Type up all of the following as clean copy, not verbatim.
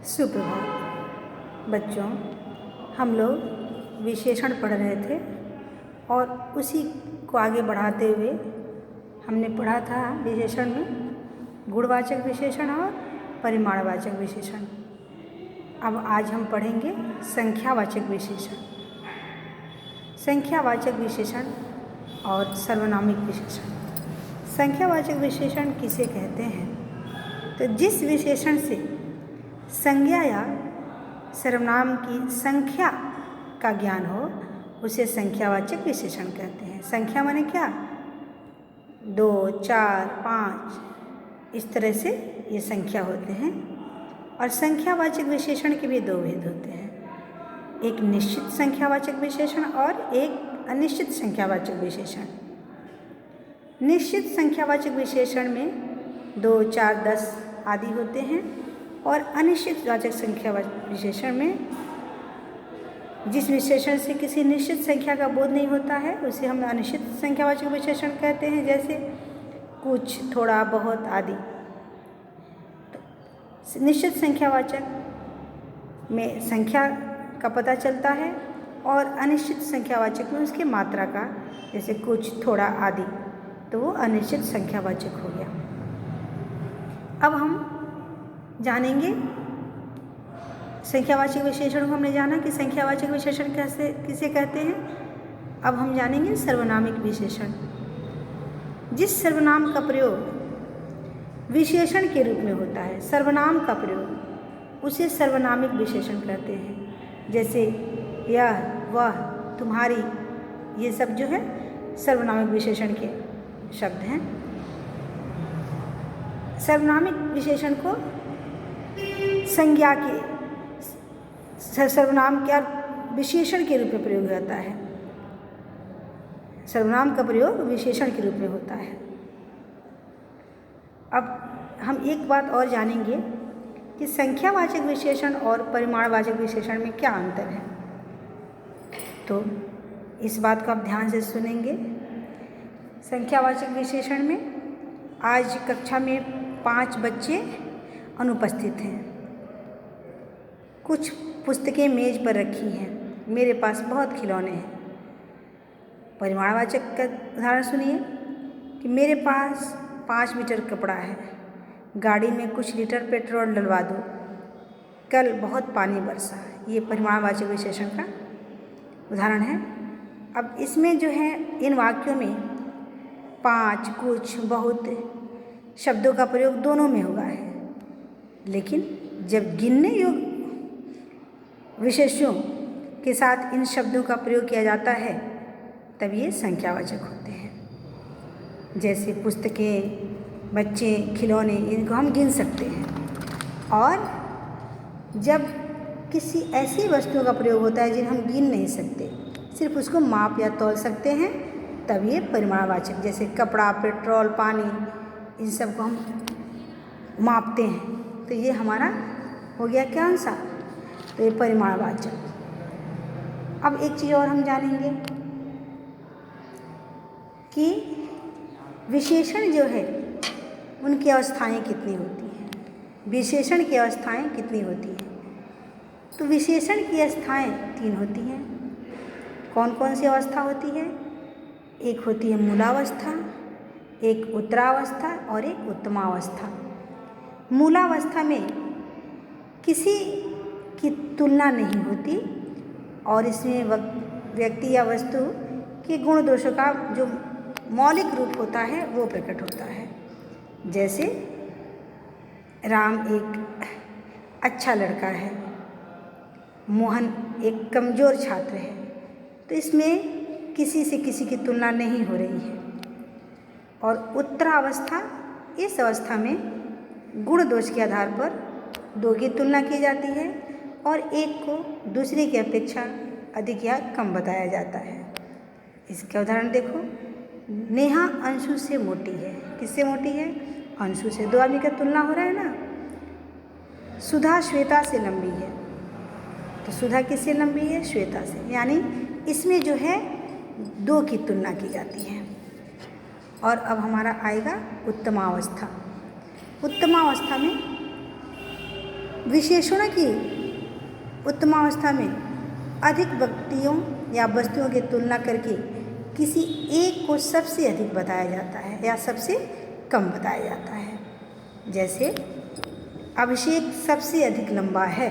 सुप्रभात बच्चों। हम लोग विशेषण पढ़ रहे थे और उसी को आगे बढ़ाते हुए हमने पढ़ा था विशेषण में गुणवाचक विशेषण और परिमाणवाचक विशेषण। अब आज हम पढ़ेंगे संख्यावाचक विशेषण, संख्यावाचक विशेषण और सर्वनामिक विशेषण। संख्यावाचक विशेषण किसे कहते हैं? तो जिस विशेषण से संज्ञा या सर्वनाम की संख्या का ज्ञान हो उसे संख्यावाचक विशेषण कहते हैं। संख्या माने क्या? 2, 4, 5 इस तरह से ये संख्या होते हैं। और संख्यावाचक विशेषण के भी दो भेद होते हैं, एक निश्चित संख्यावाचक विशेषण और एक अनिश्चित संख्यावाचक विशेषण। निश्चित संख्यावाचक विशेषण में 2, 4, 10 आदि होते हैं और अनिश्चित वाचक संख्यावाचक विशेषण में जिस विशेषण से किसी निश्चित संख्या का बोध नहीं होता है उसे हम अनिश्चित संख्यावाचक विशेषण कहते हैं, जैसे कुछ, थोड़ा, बहुत आदि। तो निश्चित संख्यावाचक में संख्या का पता चलता है और अनिश्चित संख्यावाचक में उसकी मात्रा का, जैसे कुछ, थोड़ा आदि, तो वो अनिश्चित संख्यावाचक हो गया। अब हम जानेंगे संख्यावाचक विशेषण को। हमने जाना कि संख्यावाचक विशेषण किसे कहते हैं। अब हम जानेंगे सर्वनामिक विशेषण। जिस सर्वनाम का प्रयोग विशेषण के रूप में होता है, सर्वनाम का प्रयोग, उसे सर्वनामिक विशेषण कहते हैं। जैसे यह, वह, तुम्हारी, ये सब जो है सर्वनामिक विशेषण के शब्द हैं। सर्वनामिक विशेषण को संज्ञा के, सर्वनाम के विशेषण के रूप में प्रयोग होता है। सर्वनाम का प्रयोग विशेषण के रूप में होता है। अब हम एक बात और जानेंगे कि संख्यावाचक विशेषण और परिमाणवाचक विशेषण में क्या अंतर है। तो इस बात को आप ध्यान से सुनेंगे। संख्यावाचक विशेषण में आज कक्षा में 5 बच्चे अनुपस्थित हैं। कुछ पुस्तकें मेज पर रखी हैं, मेरे पास बहुत खिलौने हैं। परिमाणवाचक का उदाहरण सुनिए कि मेरे पास 5 मीटर कपड़ा है, गाड़ी में कुछ लीटर पेट्रोल डलवा दो, कल बहुत पानी बरसा। ये परिमाणवाचक विशेषण का उदाहरण है। अब इसमें जो है इन वाक्यों में 5, कुछ, बहुत शब्दों का प्रयोग दोनों में हुआ है, लेकिन जब गिनने योग्य विशेषणों के साथ इन शब्दों का प्रयोग किया जाता है तब ये संख्यावाचक होते हैं। जैसे पुस्तकें, बच्चे, खिलौने, इनको हम गिन सकते हैं। और जब किसी ऐसी वस्तु का प्रयोग होता है जिन्हें हम गिन नहीं सकते, सिर्फ उसको माप या तौल सकते हैं, तब ये परिमाणवाचक, जैसे कपड़ा, पेट्रोल, पानी, इन सब को हम मापते हैं, तो ये हमारा हो गया क्या सा, तो ये परिमाणवाचक। अब एक चीज़ और हम जानेंगे कि विशेषण जो है उनकी अवस्थाएं कितनी होती हैं, विशेषण की अवस्थाएं कितनी होती हैं। तो विशेषण की अवस्थाएं 3 होती हैं। कौन कौन सी अवस्था होती है? एक होती है मूलावस्था, एक उत्तरावस्था और एक उत्तमावस्था। मूलावस्था में किसी की तुलना नहीं होती और इसमें व्यक्ति या वस्तु के गुण दोषों का जो मौलिक रूप होता है वो प्रकट होता है। जैसे राम एक अच्छा लड़का है, मोहन एक कमज़ोर छात्र है, तो इसमें किसी से किसी की तुलना नहीं हो रही है। और उत्तरावस्था, इस अवस्था में गुण दोष के आधार पर 2 की तुलना की जाती है और एक को दूसरे की अपेक्षा अधिक या कम बताया जाता है। इसका उदाहरण देखो, नेहा अंशु से मोटी है। किससे मोटी है? अंशु से। 2 आदमी का तुलना हो रहा है ना। सुधा श्वेता से लंबी है, तो सुधा किससे लंबी है? श्वेता से। यानी इसमें जो है 2 की तुलना की जाती है। और अब हमारा आएगा उत्तमावस्था। उत्तमावस्था में विशेषणों की उत्तमावस्था में अधिक व्यक्तियों या वस्तुओं की तुलना करके किसी एक को सबसे अधिक बताया जाता है या सबसे कम बताया जाता है। जैसे अभिषेक सबसे अधिक लंबा है,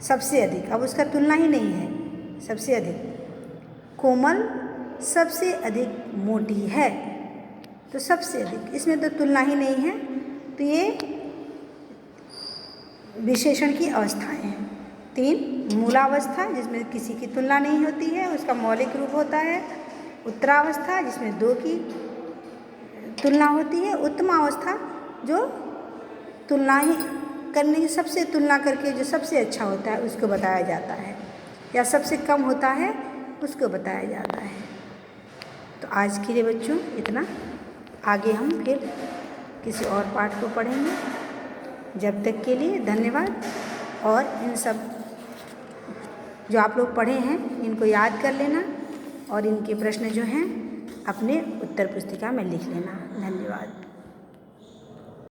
सबसे अधिक, अब उसका तुलना ही नहीं है, सबसे अधिक। कोमल सबसे अधिक मोटी है, तो सबसे अधिक, इसमें तो तुलना ही नहीं है। तो ये विशेषण की अवस्थाएं हैं। 3 मूलावस्था जिसमें किसी की तुलना नहीं होती है, उसका मौलिक रूप होता है। उत्तरावस्था जिसमें 2 की तुलना होती है। उत्तमावस्था जो तुलना ही करने की, सबसे तुलना करके जो सबसे अच्छा होता है उसको बताया जाता है, या सबसे कम होता है उसको बताया जाता है। तो आज के लिए बच्चों इतना, आगे हम फिर किसी और पाठ को पढ़ेंगे। जब तक के लिए धन्यवाद। और इन सब जो आप लोग पढ़े हैं इनको याद कर लेना और इनके प्रश्न जो हैं अपने उत्तर पुस्तिका में लिख लेना। धन्यवाद।